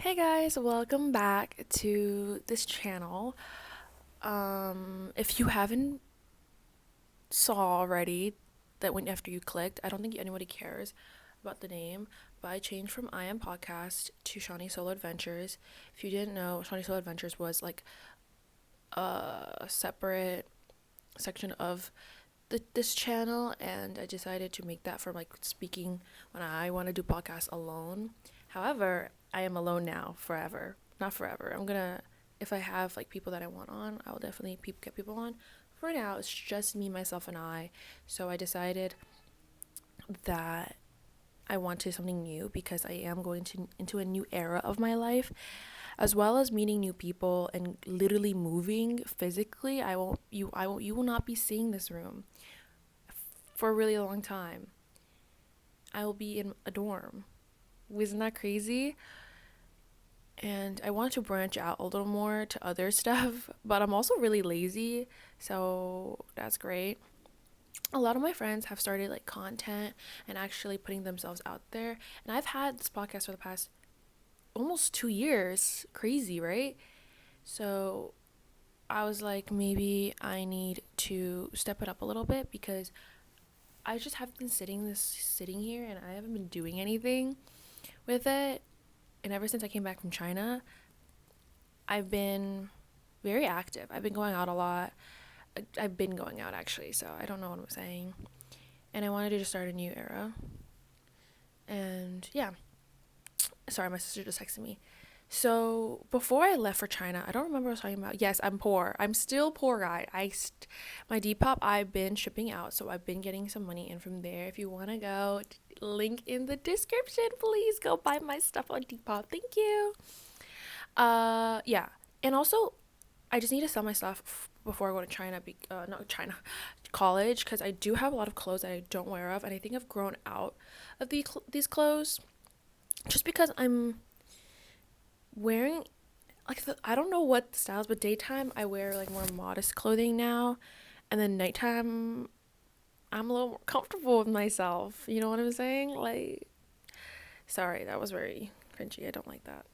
Hey guys, welcome back to this channel. If you haven't saw already that when after you clicked, I don't think anybody cares about the name, but I changed from I Am Podcast to Shawnee Solo Adventures. If you didn't know, Shawnee Solo Adventures was like a separate section of this channel, and I decided to make that for like speaking when I want to do podcasts alone. However, I am alone now forever. Not forever. I'm gonna, if I have like people that I want on, I will definitely get people on. For now, it's just me, myself, and I. So I decided that I wanted something new because I am going to into a new era of my life, as well as meeting new people and literally moving physically. You will not be seeing this room for a really long time. I will be in a dorm. Isn't that crazy? And I want to branch out a little more to other stuff, but I'm also really lazy, so that's great. A lot of my friends have started like content and actually putting themselves out there, and I've had this podcast for the past almost 2 years. Crazy, right? So I was like, maybe I need to step it up a little bit because I just have been sitting here and I haven't been doing anything with it. And ever since I came back from China, I've been very active. I've been going out a lot. I've been going out actually, so I don't know what I'm saying. And I wanted to just start a new era. And yeah, sorry, my sister just texted me. So before I left for China, I don't remember what I was talking about. Yes, I'm poor. I'm still poor, guy. My Depop I've been shipping out, so I've been getting some money in from there. If you want to go, link in the description. Please go buy my stuff on Depop. Thank you. Yeah, and also I just need to sell my stuff before I go to China. Not China, college, because I do have a lot of clothes that I don't wear of, and I think I've grown out of these clothes, just because I'm wearing like I don't know what the styles, but daytime I wear like more modest clothing now, and then nighttime I'm a little more comfortable with myself. You know what I'm saying? Like, sorry, that was very cringy. I don't like that.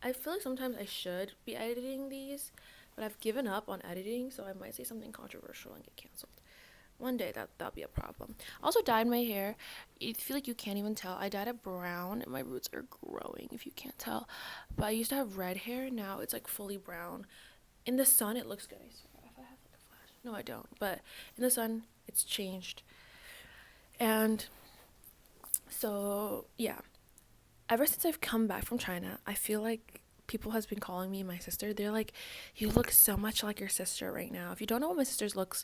I feel like sometimes I should be editing these, but I've given up on editing, so I might say something controversial and get canceled. One day that'll be a problem. I also dyed my hair. I feel like you can't even tell. I dyed it brown and my roots are growing if you can't tell. But I used to have red hair, now it's like fully brown. In the sun it looks good. I swear if I have like a flash. No, I don't. But in the sun it's changed. And so yeah, ever since I've come back from China, I feel like people has been calling me my sister. They're like, "You look so much like your sister right now." If you don't know what my sister looks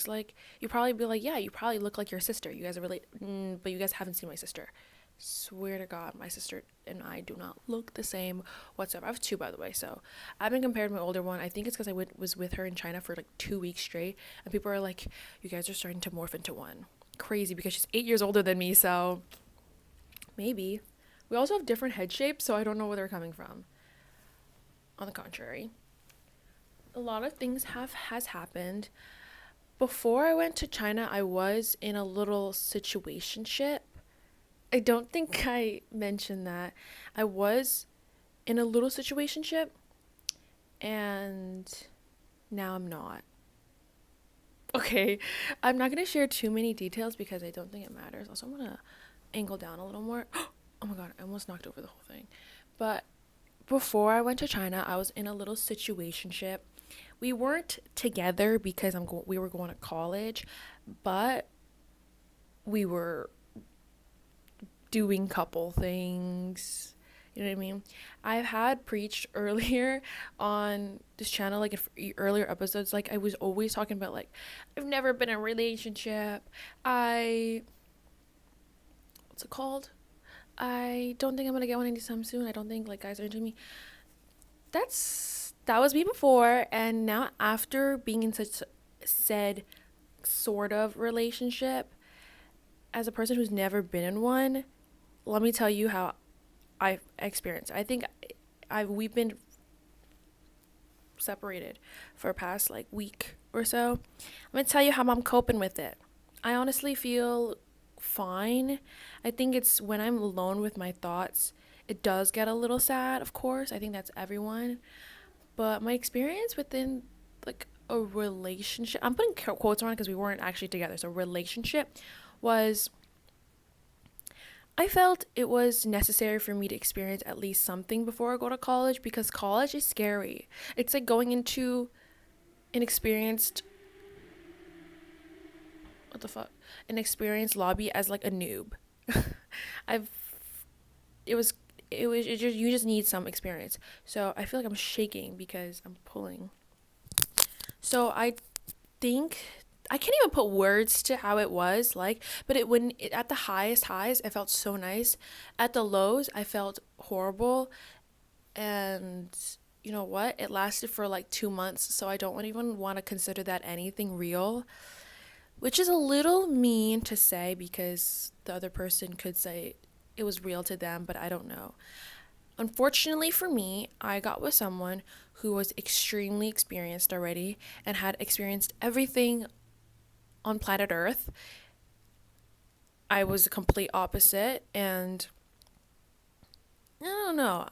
like, you probably be like, "Yeah, you probably look like your sister. You guys are really, but you guys haven't seen my sister." Swear to God, my sister and I do not look the same whatsoever. I have two, by the way, so I've been compared to my older one. I think it's because was with her in China for like 2 weeks straight, and people are like, "You guys are starting to morph into one." Crazy because she's 8 years older than me, so maybe. We also have different head shapes, so I don't know where they're coming from. On the contrary, a lot of things has happened. Before I went to China, I was in a little situationship. I don't think I mentioned that. I was in a little situationship, and now I'm not. Okay, I'm not gonna share too many details because I don't think it matters. Also, I'm gonna angle down a little more. Oh my god, I almost knocked over the whole thing. But before I went to China, I was in a little situationship. We weren't together because we were going to college, but we were doing couple things. You know what I mean? I've had preached earlier on this channel, like in earlier episodes, like I was always talking about like I've never been in a relationship. What's it called? I don't think I'm gonna get one anytime soon. I don't think like guys are into me. That was me before, and now after being in such said sort of relationship, as a person who's never been in one, let me tell you how I've experienced. I think we've been separated for a past like week or so. I'm gonna tell you how I'm coping with it. I honestly feel fine. I think it's when I'm alone with my thoughts, It does get a little sad, of course. I think that's everyone. But my experience within like a relationship, I'm putting quotes on it because we weren't actually together. So relationship was, I felt it was necessary for me to experience at least something before I go to college, because college is scary. It's like going into an experienced, what the fuck, an experienced lobby as like a noob. I've it was it just, you just need some experience. So I feel like I'm shaking because I'm pulling. So I think I can't even put words to how it was like, but at the highest highs, I felt so nice. At the lows, I felt horrible, and you know what? It lasted for like 2 months, so I don't even want to consider that anything real, which is a little mean to say because the other person could say it was real to them, but I don't know. Unfortunately for me, I got with someone who was extremely experienced already and had experienced everything on planet Earth. I was the complete opposite, and I don't know.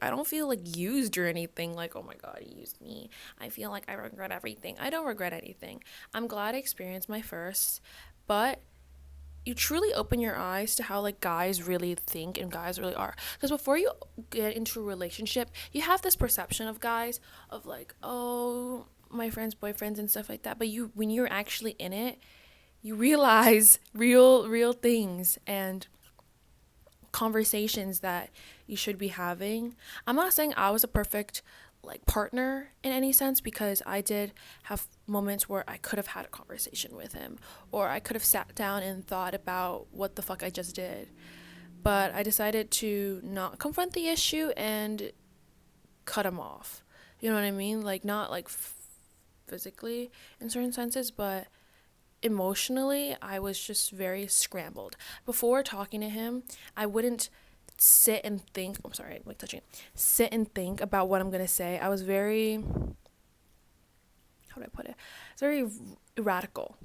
I don't feel like used or anything. Like, oh my god, he used me. I feel like I regret everything. I don't regret anything. I'm glad I experienced my first, but you truly open your eyes to how like guys really think and guys really are, because before you get into a relationship, you have this perception of guys of like, oh, my friends boyfriends and stuff like that, but you when you're actually in it, you realize real things and conversations that you should be having. I'm not saying I was a perfect like partner in any sense, because I did have moments where I could have had a conversation with him, or I could have sat down and thought about what the fuck I just did. But I decided to not confront the issue and cut him off. You know what I mean? Like not like physically in certain senses, but emotionally, I was just very scrambled. Before talking to him, I wouldn't sit and think. I'm sorry, I'm like touching it. Sit and think about what I'm gonna say. I was very, how do I put it? It's very radical.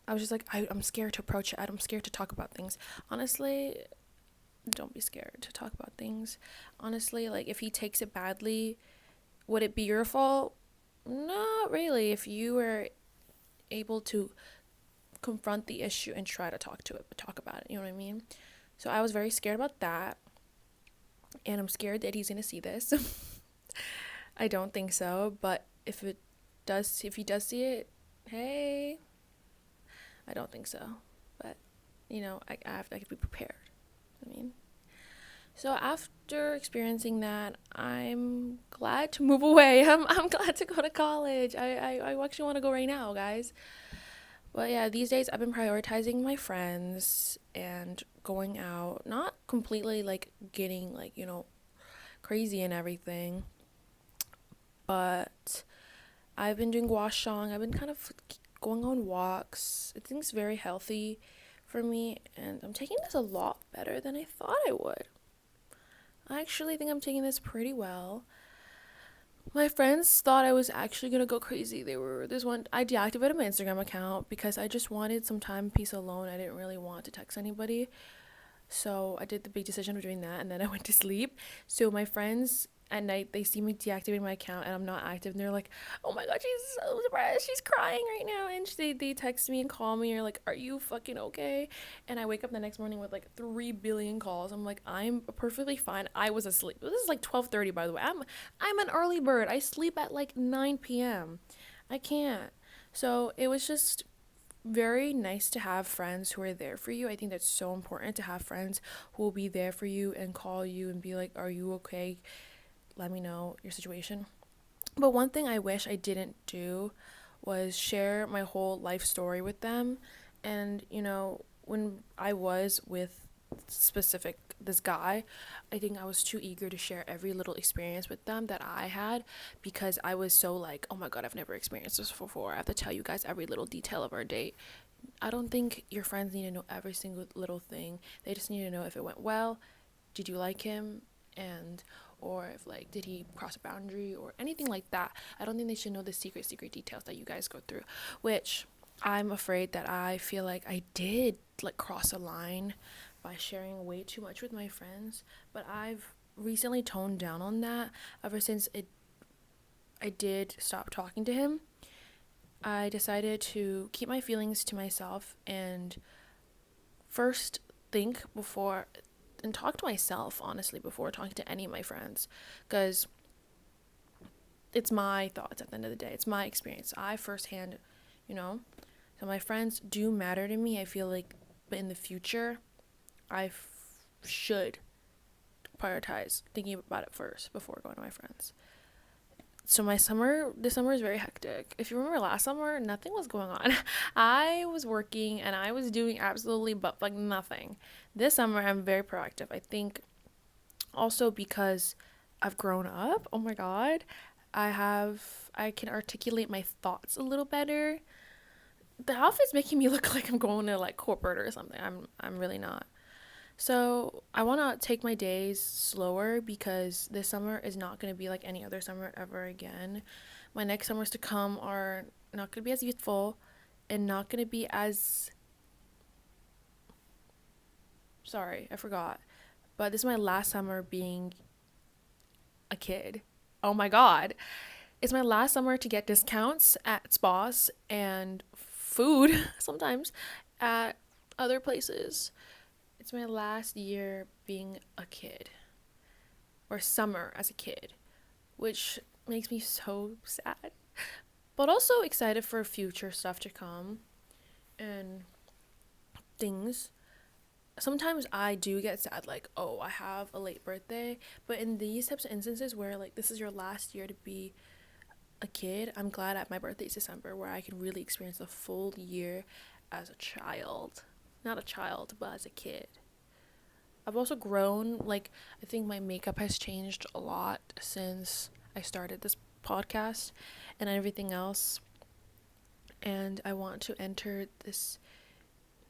I was just like, I'm scared to approach it. I'm scared to talk about things. Honestly, don't be scared to talk about things. Honestly, like if he takes it badly, would it be your fault? Not really. If you were able to confront the issue and try to talk about it, you know what I mean? So I was very scared about that, and I'm scared that he's gonna see this. I don't think so, but if he does see it, hey, I don't think so, but I could be prepared. I mean, so after experiencing that, I'm glad to move away. I'm glad to go to college. I actually want to go right now, guys. But yeah, these days I've been prioritizing my friends and going out, not completely like getting like, crazy and everything, but I've been doing gua shang. I've been kind of going on walks. I think it's very healthy for me, and I'm taking this a lot better than I thought I would. I actually think I'm taking this pretty well. My friends thought I was actually gonna go crazy. I deactivated my Instagram account because I just wanted some time, peace alone. I didn't really want to text anybody. So I did the big decision of doing that, and then I went to sleep. So my friends at night, they see me deactivating my account and I'm not active, and they're like, oh my god, she's so depressed, she's crying right now. And they text me and call me, or like, are you fucking okay? And I wake up the next morning with like 3 billion calls. I'm like, I'm perfectly fine. I was asleep. This is like 12:30, by the way. I'm an early bird. I sleep at like 9 p.m. I can't. So it was just very nice to have friends who are there for you. I think that's so important, to have friends who will be there for you and call you and be like, are you okay? Let me know your situation. But one thing I wish I didn't do was share my whole life story with them. And, when I was with this guy, I think I was too eager to share every little experience with them that I had, because I was so like, oh my god, I've never experienced this before. I have to tell you guys every little detail of our date. I don't think your friends need to know every single little thing. They just need to know if it went well, did you like him, and or if like did he cross a boundary or anything like that. I don't think they should know the secret details that you guys go through, which I'm afraid that I feel like I did like cross a line by sharing way too much with my friends. But I've recently toned down on that ever since I did stop talking to him. I decided to keep my feelings to myself and first think before and talk to myself honestly before talking to any of my friends, because it's my thoughts at the end of the day. It's my experience. I firsthand, you know. So my friends do matter to me. I feel like, but in the future, should prioritize thinking about it first before going to my friends. So this summer is very hectic. If you remember last summer, nothing was going on. I was working and I was doing absolutely but like nothing. This summer, I'm very proactive. I think also because I've grown up. Oh my god. I can articulate my thoughts a little better. The outfit's making me look like I'm going to like corporate or something. I'm really not. So I want to take my days slower because this summer is not going to be like any other summer ever again. My next summers to come are not going to be as youthful and not going to be as. Sorry, I forgot. But this is my last summer being a kid. Oh my god. It's my last summer to get discounts at spas and food sometimes at other places. It's my last year being a kid, or summer as a kid, which makes me so sad. But also excited for future stuff to come and things. Sometimes I do get sad, like, oh, I have a late birthday. But in these types of instances where, like, this is your last year to be a kid, I'm glad at my birthday is December, where I can really experience the full year as a child. Not a child, but as a kid. I've also grown. Like, I think my makeup has changed a lot since I started this podcast and everything else. And I want to enter this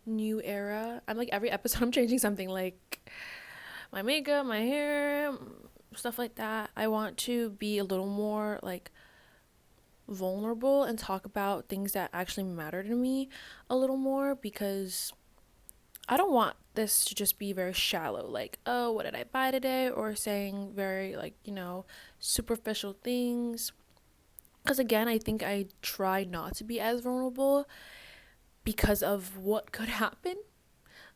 new era. I'm like, every episode I'm changing something, like my makeup, my hair, stuff like that. I want to be a little more like vulnerable and talk about things that actually matter to me a little more, because I don't want this to just be very shallow, like, oh, what did I buy today, or saying very, like, superficial things. Because again, I think I try not to be as vulnerable because of what could happen.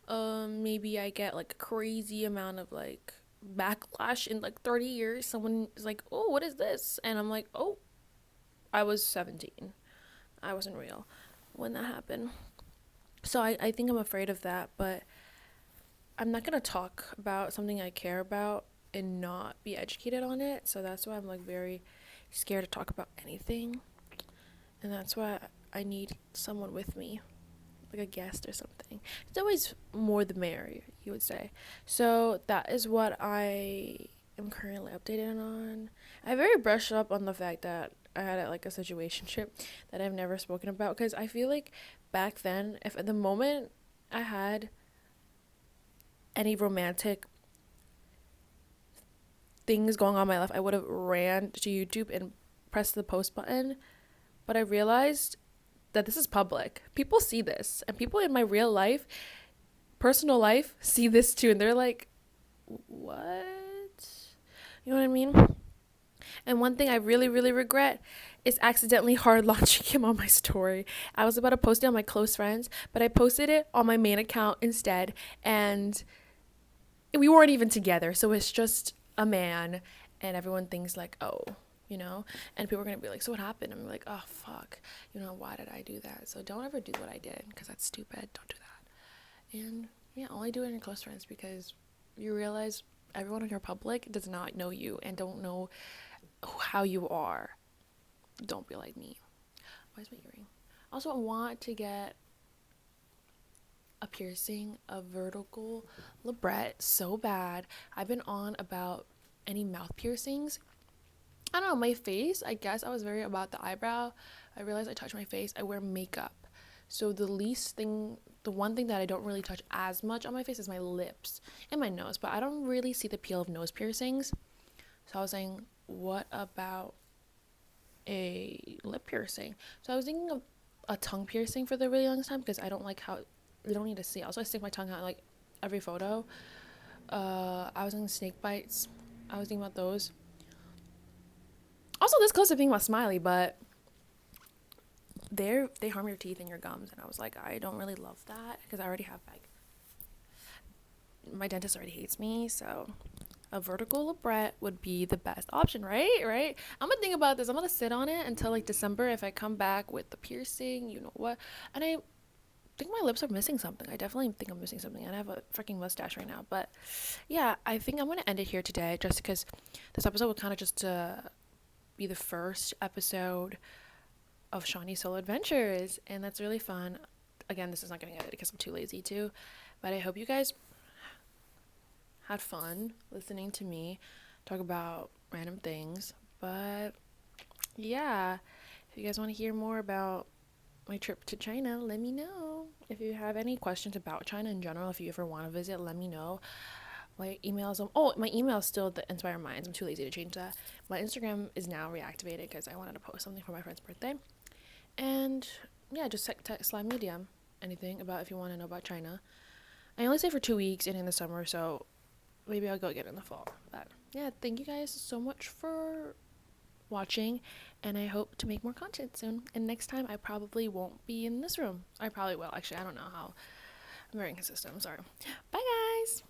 Maybe I get like a crazy amount of like backlash in like 30 years. Someone is like, oh, what is this? And I'm like, oh, I was 17. I wasn't real when that happened. So I think I'm afraid of that, but I'm not going to talk about something I care about and not be educated on it. So that's why I'm like very scared to talk about anything. And that's why I need someone with me, like a guest or something. It's always more the merrier, you would say. So that is what I am currently updated on. I very brushed up on the fact that I had like a situationship that I've never spoken about, because I feel like back then, if at the moment I had any romantic things going on in my life, I would have ran to YouTube and pressed the post button. But I realized that this is public. People see this, and people in my real life, personal life, see this too, and they're like, what? You know what I mean? And one thing I really, really regret is accidentally hard launching him on my story. I was about to post it on my close friends, but I posted it on my main account instead, and we weren't even together, so it's just a man, and everyone thinks like, oh, and people are gonna be like, so what happened? I'm like, oh fuck, why did I do that? So don't ever do what I did, because that's stupid. Don't do that. And yeah, only do it in your close friends, because you realize everyone in your public does not know you and don't know how you are. Don't be like me. Where's my earring? Also, I want to get a piercing, a vertical labret so bad. I've been on about any mouth piercings. I don't know, my face, I guess I was very about the eyebrow. I realized I touch my face. I wear makeup. So the one thing that I don't really touch as much on my face is my lips and my nose. But I don't really see the appeal of nose piercings. So I was saying, what about a lip piercing? So I was thinking of a tongue piercing for the really longest time, because I don't like how you don't need to see. Also, I stick my tongue out like every photo. I was in snake bites. I was thinking about those. Also, this close to being about Smiley, but they harm your teeth and your gums, and I was like, I don't really love that because I already have like my dentist already hates me, so a vertical labret would be the best option, right? Right? I'm gonna think about this. I'm gonna sit on it until like December. If I come back with the piercing, you know what? And I think my lips are missing something. I definitely think I'm missing something. And I have a freaking mustache right now. But yeah, I think I'm gonna end it here today, just because this episode will kind of just be the first episode of Shawnee's solo adventures, and that's really fun. Again, this is not getting edited because I'm too lazy to, but I hope you guys had fun listening to me talk about random things. But yeah, if you guys want to hear more about my trip to China, let me know. If you have any questions about China in general, if you ever want to visit, let me know. My emails, my email is still the Inspire Minds. I'm too lazy to change that. My Instagram is now reactivated because I wanted to post something for my friend's birthday. And yeah, just slide me a DM. Anything about if you want to know about China. I only stay for 2 weeks and in the summer, so maybe I'll go again in the fall. But yeah, thank you guys so much for watching, and I hope to make more content soon. And next time, I probably won't be in this room. I probably will. Actually, I don't know how. I'm very inconsistent. I'm sorry. Bye, guys.